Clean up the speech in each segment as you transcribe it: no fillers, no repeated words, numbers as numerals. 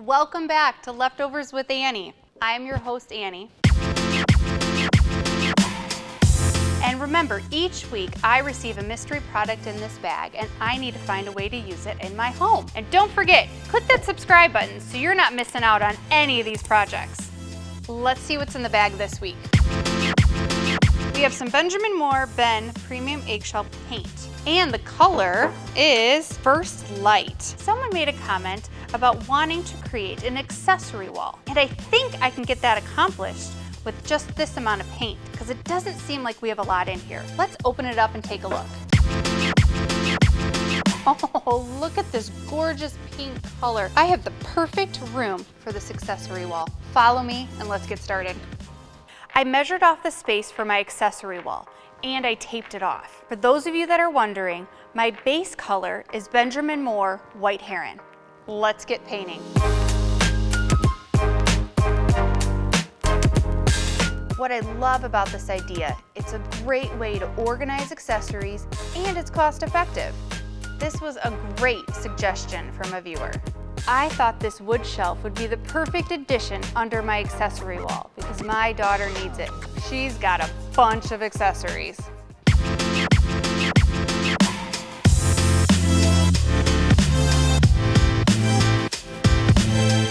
Welcome back to Leftovers with Annie. I am your host, Annie. And remember, each week I receive a mystery product in this bag and I need to find a way to use it in my home. And don't forget, click that subscribe button so you're not missing out on any of these projects. Let's see what's in the bag this week. We have some Benjamin Moore Ben Premium Eggshell Paint. And the color is First Light. Someone made a comment about wanting to create an accessory wall. And I think I can get that accomplished with just this amount of paint, because it doesn't seem like we have a lot in here. Let's open it up and take a look. Oh, look at this gorgeous pink color. I have the perfect room for this accessory wall. Follow me and let's get started. I measured off the space for my accessory wall and I taped it off. For those of you that are wondering, my base color is Benjamin Moore White Heron. Let's get painting. What I love about this idea, it's a great way to organize accessories and it's cost effective. This was a great suggestion from a viewer. I thought this wood shelf would be the perfect addition under my accessory wall because my daughter needs it. She's got a bunch of accessories.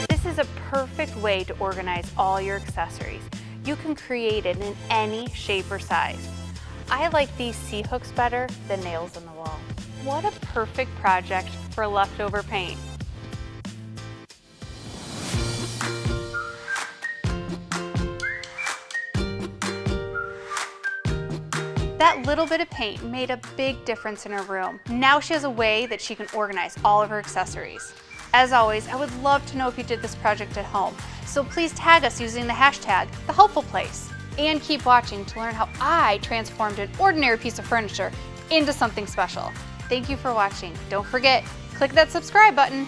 This is a perfect way to organize all your accessories. You can create it in any shape or size. I like these C-hooks better than nails in the wall. What a perfect project for leftover paint. That little bit of paint made a big difference in her room. Now she has a way that she can organize all of her accessories. As always, I would love to know if you did this project at home, so please tag us using the hashtag #TheHelpfulPlace. And keep watching to learn how I transformed an ordinary piece of furniture into something special. Thank you for watching. Don't forget, click that subscribe button.